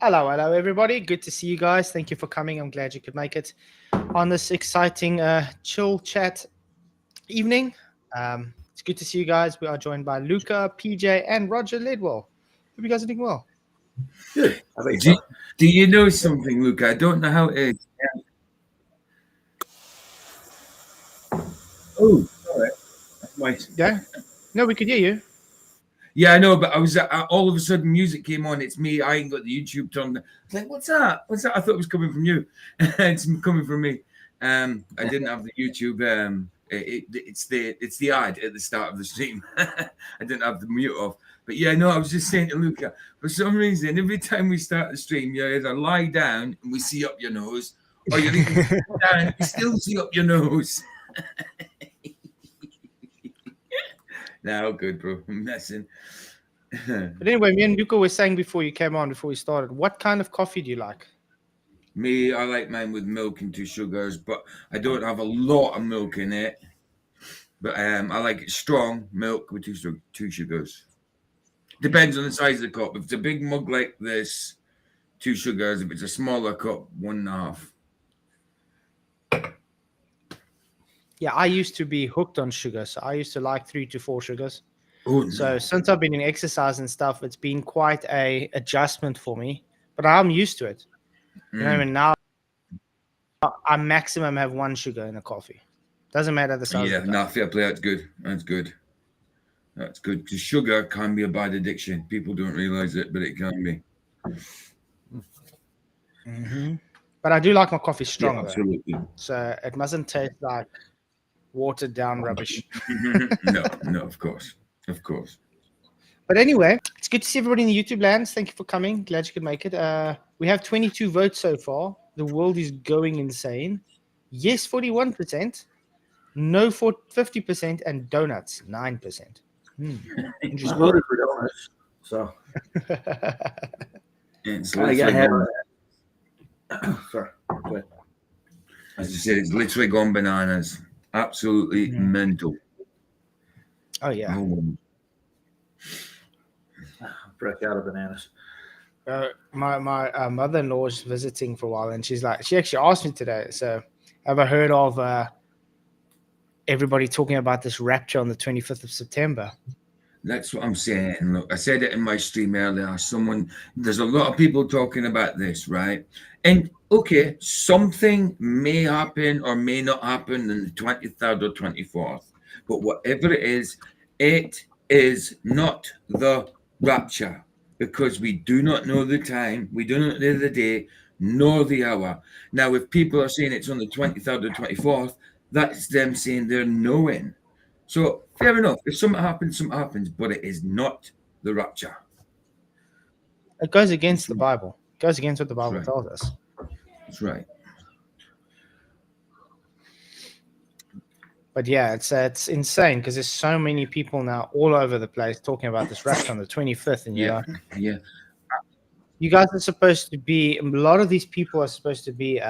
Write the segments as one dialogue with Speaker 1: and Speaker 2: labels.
Speaker 1: Hello, everybody. Good to see you guys. Thank you for coming. I'm glad you could make it on this exciting chill chat evening. It's good to see you guys. We are joined by Luca, PJ, and Roger Lidwell. Hope you guys are doing well.
Speaker 2: Good.
Speaker 3: Do you know something, Luca? I don't know how it is. Oh, sorry.
Speaker 1: Yeah? No, we could hear you.
Speaker 3: Yeah, I know, but I was all of a sudden music came on. It's me. I ain't got the YouTube turned. I was like, "What's that? What's that?" I thought it was coming from you. It's coming from me. I didn't have the YouTube. It's the ad at the start of the stream. I didn't have the mute off. But yeah, no, I was just saying to Luca. For some reason, every time we start the stream, you either lie down and we see up your nose, or you leave down and we still see up your nose. No, good, bro. I'm messing.
Speaker 1: But anyway, me and Luca were saying before you came on, before we started, what kind of coffee do you like?
Speaker 3: Me, I like mine with milk and 2 sugars, but I don't have a lot of milk in it. But I like it strong milk with 2 sugars. Depends on the size of the cup. If it's a big mug like this, 2 sugars. If it's a smaller cup, 1.5.
Speaker 1: Yeah, I used to be hooked on sugar, so I used to like 3 to 4 sugars.
Speaker 3: Oh,
Speaker 1: So since I've been in exercise and stuff, it's been quite a adjustment for me. But I'm used to it. You know, and now I maximum have 1 sugar in a coffee. Doesn't matter the size.
Speaker 3: Yeah, no, fair play. That's good. That's good. That's good. Because sugar can be a bad addiction. People don't realize it, but it can be.
Speaker 1: Mm-hmm. But I do like my coffee strong,
Speaker 3: Yeah, absolutely.
Speaker 1: So it mustn't taste like watered down rubbish.
Speaker 3: No, of course. Of course.
Speaker 1: But anyway, it's good to see everybody in the YouTube lands. Thank you for coming. Glad you could make it. We have 22 votes so far. The world is going insane. Yes, 41%. No, 50%. And donuts, 9%.
Speaker 2: I voted for donuts. So.
Speaker 3: It's
Speaker 2: I got
Speaker 3: literally
Speaker 2: Sorry. Go ahead.
Speaker 3: as I said, it's literally gone bananas. Absolutely mental.
Speaker 1: Oh, yeah.
Speaker 2: Fresh out of bananas.
Speaker 1: My mother-in-law is visiting for a while, and she actually asked me today, so have I heard of everybody talking about this rapture on the 25th of September?
Speaker 3: That's what I'm saying. Look, I said it in my stream earlier. There's a lot of people talking about this, right? And okay, something may happen or may not happen on the 23rd or 24th. But whatever it is not the rapture, because we do not know the time, we do not know the day, nor the hour. Now, if people are saying it's on the 23rd or 24th, that's them saying they're knowing. So fair enough. If something happens, but it is not the rapture.
Speaker 1: It goes against the Bible. It goes against what the Bible tells us.
Speaker 3: That's right.
Speaker 1: But yeah, it's insane because there's so many people now all over the place talking about this rapture on the 25th. And
Speaker 3: yeah,
Speaker 1: you guys are supposed to be, a lot of these people are supposed to be,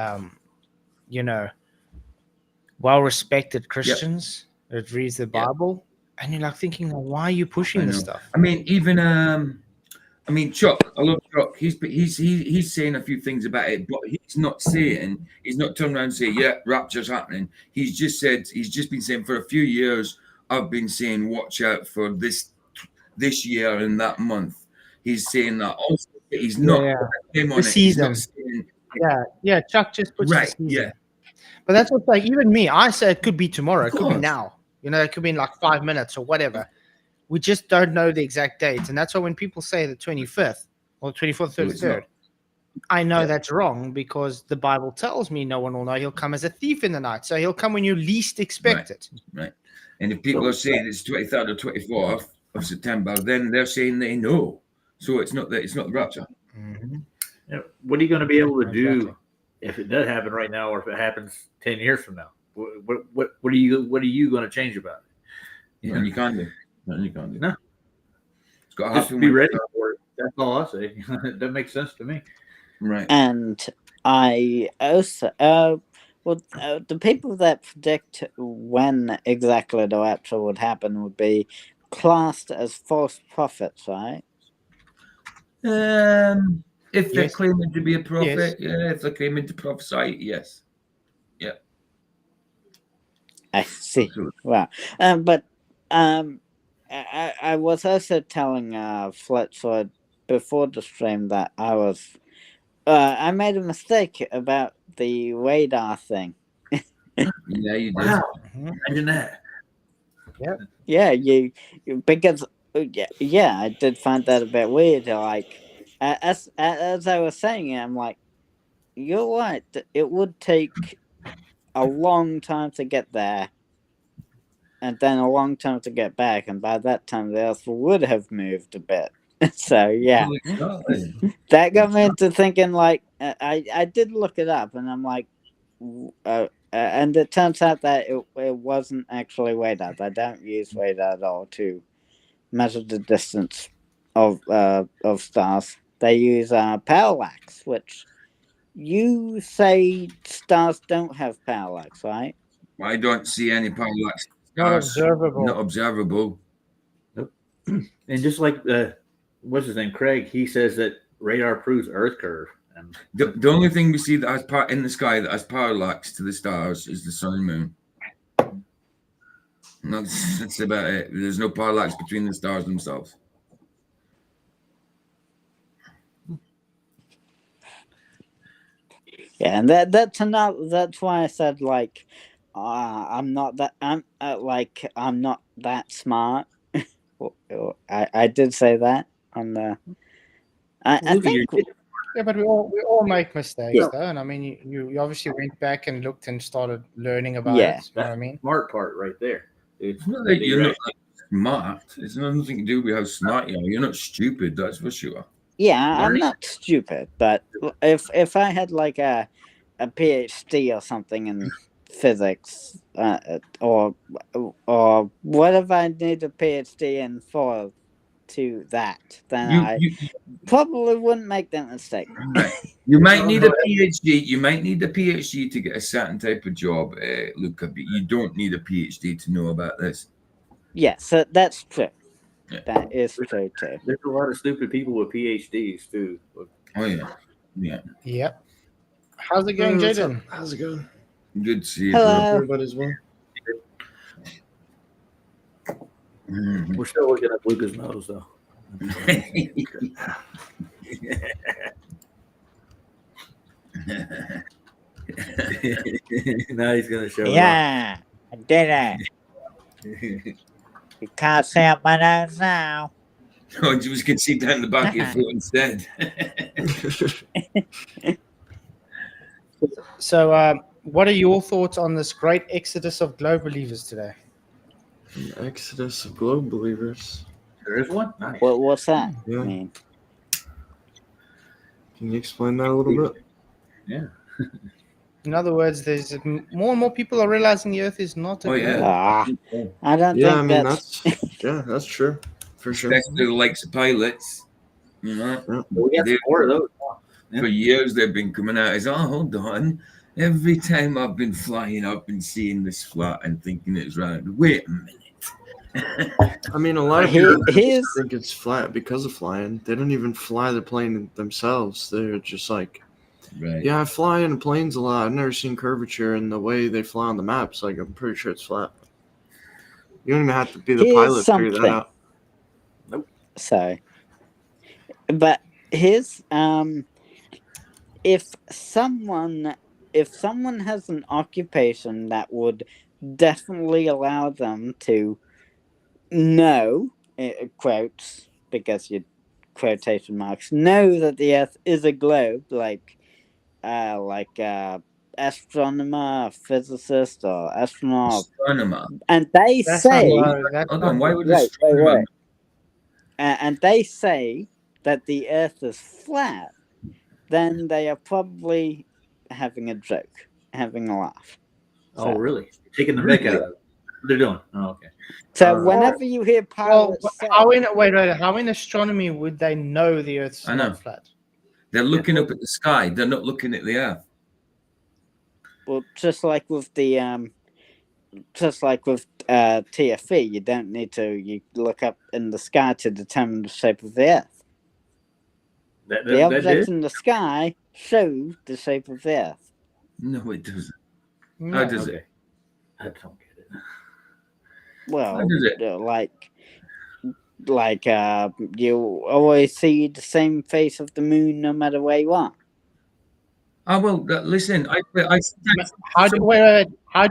Speaker 1: well-respected Christians that reads the Bible. And you're like thinking, well, why are you pushing this stuff?
Speaker 3: I mean, even Chuck, I love Chuck. He's saying a few things about it, but he's not turned around and saying, yeah, rapture's happening. He's just been saying for a few years, I've been saying, watch out for this year and that month. He's saying that also. He's not
Speaker 1: the season. Chuck just puts the season. Yeah. But that's what's like, even me, I say it could be tomorrow, it could be now. It could be in like 5 minutes or whatever. We just don't know the exact date. And that's why when people say the 25th or 24th, 33rd, I know that's wrong because the Bible tells me no one will know. He'll come as a thief in the night. So he'll come when you least expect it.
Speaker 3: Right. And if people are saying it's 23rd or 24th of September, then they're saying they know. So it's not the rapture.
Speaker 1: Mm-hmm.
Speaker 2: Yeah, what are you going to be able to do if it does happen right now, or if it happens 10 years from now? What are you going to change about it?
Speaker 3: Yeah, you can't do.
Speaker 2: No.
Speaker 3: It's got to
Speaker 2: just be ready for it. That's all I say. That makes sense to me.
Speaker 3: Right.
Speaker 4: And I also, the people that predict when exactly the rapture would happen would be classed as false prophets, right?
Speaker 3: If they're
Speaker 1: Yes.
Speaker 3: claiming to be a
Speaker 1: Yes.
Speaker 3: prophet, yeah. If they're claiming to prophesy, yes. Yeah.
Speaker 4: I see.
Speaker 3: Absolutely.
Speaker 4: Wow. But I was also telling Fletcher before the stream that I made a mistake about the radar thing.
Speaker 3: Yeah, you did.
Speaker 2: Wow.
Speaker 1: Mhm.
Speaker 2: Imagine that.
Speaker 4: Yeah, because yeah, I did find that a bit weird. Like as I was saying, I'm like, you're right. It would take a long time to get there, and then a long time to get back, and by that time the Earth would have moved a bit. So yeah,
Speaker 3: Well, exactly.
Speaker 4: that got me into thinking. Like I did look it up, and I'm like, and it turns out that it wasn't actually radar. I don't use radar at all to measure the distance of stars. They use parallax, which you say stars don't have parallax, right?
Speaker 3: I don't see any parallax.
Speaker 1: Not
Speaker 3: Stars,
Speaker 1: observable.
Speaker 3: not observable.
Speaker 2: Nope. And just like what's his name, Craig, he says that radar proves Earth curve. And
Speaker 3: The only thing we see that has in the sky that has parallax to the stars is the sun and moon. And that's about it. There's no parallax between the stars themselves.
Speaker 4: Yeah, and that's why I said like I'm not that I'm not that smart. I did say that on the. I think
Speaker 1: Yeah, but we all make mistakes,
Speaker 4: Yeah.
Speaker 1: though. And I mean, you obviously went back and looked and started learning about
Speaker 4: Yeah.
Speaker 1: it. You know what I mean?
Speaker 2: smart part right there.
Speaker 3: It's not that you're not smart. It's nothing to do with how smart you are. You're not stupid, that's for sure.
Speaker 4: Yeah, I'm
Speaker 2: Learning.
Speaker 4: not stupid, but if I had like a PhD or something in physics, or whatever I need a PhD in for to that, then I
Speaker 3: You
Speaker 4: probably wouldn't make that mistake.
Speaker 3: right. You might need a PhD. You might need a PhD to get a certain type of job, Luca, but you don't need a PhD to know about this.
Speaker 4: Yeah, so that's true.
Speaker 3: Yeah.
Speaker 4: That is true too.
Speaker 2: There's a lot of stupid people with PhDs too.
Speaker 3: Oh yeah, yeah.
Speaker 1: Yep. How's it going,
Speaker 5: what's up?
Speaker 1: Jaden?
Speaker 5: How's it going?
Speaker 3: Good to see you.
Speaker 4: Hello.
Speaker 5: Everybody as well.
Speaker 3: Mhm.
Speaker 2: We're still looking at Luca's nose though. Now he's gonna show
Speaker 4: Yeah, I did it. You can't see up my nose now.
Speaker 3: Oh, you just can see down the back of your foot instead.
Speaker 1: So, what are your thoughts on this great exodus of globe believers today?
Speaker 5: An exodus of globe believers.
Speaker 2: There is one. Nice.
Speaker 4: What's that
Speaker 5: Yeah.
Speaker 4: mean?
Speaker 5: Can you explain that a little bit?
Speaker 2: Yeah.
Speaker 1: In other words, there's more and more people are realizing the Earth is not a
Speaker 3: Oh, yeah.
Speaker 1: globe.
Speaker 4: I don't
Speaker 5: Yeah,
Speaker 4: think
Speaker 5: I mean
Speaker 4: that's.
Speaker 5: that's true for sure.
Speaker 3: Especially the likes of pilots. You know,
Speaker 2: We got some more of those.
Speaker 3: for years they've been coming out as, oh, hold on. Every time I've been flying up and seeing this flat and thinking it's round, wait a minute.
Speaker 5: I mean, a lot of people
Speaker 4: Here's
Speaker 5: think it's flat because of flying. They don't even fly the plane themselves. They're just like,
Speaker 3: Right.
Speaker 5: yeah, I fly in planes a lot. I've never seen curvature in the way they fly on the maps. Like, I'm pretty sure it's flat. You don't even have to be the
Speaker 4: Here's
Speaker 5: pilot to figure that
Speaker 4: something.
Speaker 5: out.
Speaker 4: so, but here's if someone has an occupation that would definitely allow them to know, quotes, because you quotation marks, know that the Earth is a globe, like astronomer, physicist, or astronaut,
Speaker 3: Astronomer.
Speaker 4: and they
Speaker 1: That's
Speaker 4: say,
Speaker 3: Hold on, why would
Speaker 4: Wait.
Speaker 3: astronomer?
Speaker 4: And they say that the Earth is flat, then they are probably having a joke, having a laugh.
Speaker 2: Oh, really? Taking the mick out of it. What they're doing? Oh, okay.
Speaker 4: So whenever you hear
Speaker 1: Well,
Speaker 4: pilots say,
Speaker 1: how in astronomy would they know the Earth's
Speaker 3: I know.
Speaker 1: not flat?
Speaker 3: They're looking up at the sky. They're not looking at the Earth.
Speaker 4: well, just like with TFE, you don't need to. You look up in the sky to determine the shape of the Earth. The objects in the sky show the shape of the Earth.
Speaker 3: No, it doesn't.
Speaker 1: No.
Speaker 3: How does
Speaker 2: Okay.
Speaker 3: it?
Speaker 2: I don't get it.
Speaker 4: Well,
Speaker 3: How does it?
Speaker 4: like you always see the same face of the moon no matter where you are.
Speaker 3: Oh well, listen.
Speaker 1: How do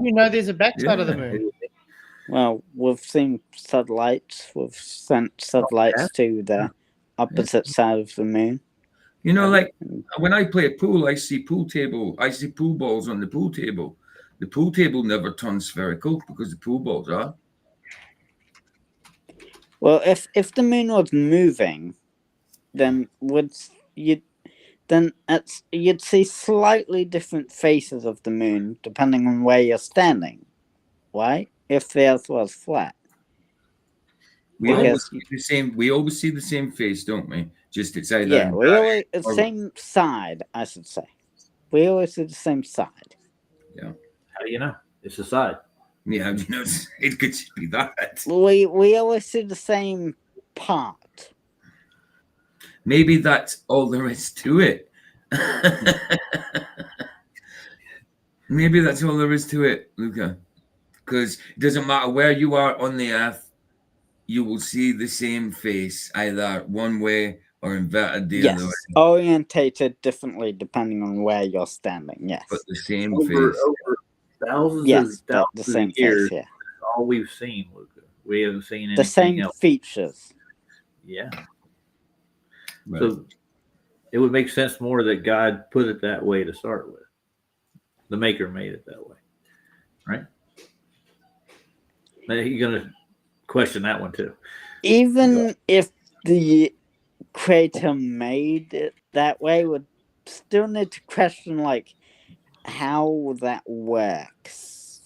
Speaker 1: you know there's a backside of the
Speaker 3: Yeah.
Speaker 1: moon?
Speaker 4: Well, we've seen satellites. We've sent satellites to the opposite side of the moon.
Speaker 3: You know, like when I play pool, I see pool balls on the pool table. The pool table never turns spherical because the pool balls are.
Speaker 4: Well, if the moon was moving, then you'd see slightly different faces of the moon depending on where you're standing, right? If the Earth was flat.
Speaker 3: We always see the same face, don't we? Just it's either
Speaker 4: we always the same side, I should say. We always see the same side.
Speaker 3: Yeah.
Speaker 2: How do you know? It's the side.
Speaker 3: Yeah, you know, it could just be that.
Speaker 4: We always see the same part.
Speaker 3: Maybe that's all there is to it. Maybe that's all there is to it, Luca. Because it doesn't matter where you are on the Earth, you will see the same face, either one way or inverted the other way.
Speaker 4: Orientated differently depending on where you're standing. Yes,
Speaker 3: but the same
Speaker 2: Over
Speaker 3: face.
Speaker 2: thousands
Speaker 4: the
Speaker 2: of
Speaker 4: same
Speaker 2: years,
Speaker 4: face. Yeah,
Speaker 2: all we've seen, Luca. We haven't seen anything
Speaker 4: the same
Speaker 2: else.
Speaker 4: features.
Speaker 2: Yeah.
Speaker 3: Right.
Speaker 2: So it would make sense more that God put it that way to start with. The Maker made it that way, right? Now you're gonna question that one too.
Speaker 4: Even if the Creator made it that way, would still need to question like how that works.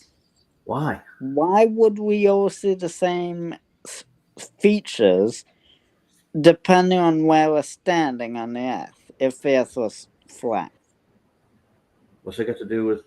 Speaker 2: Why?
Speaker 4: Why would we all see the same features depending on where we're standing on the Earth if the Earth was flat?
Speaker 2: What's it got to do with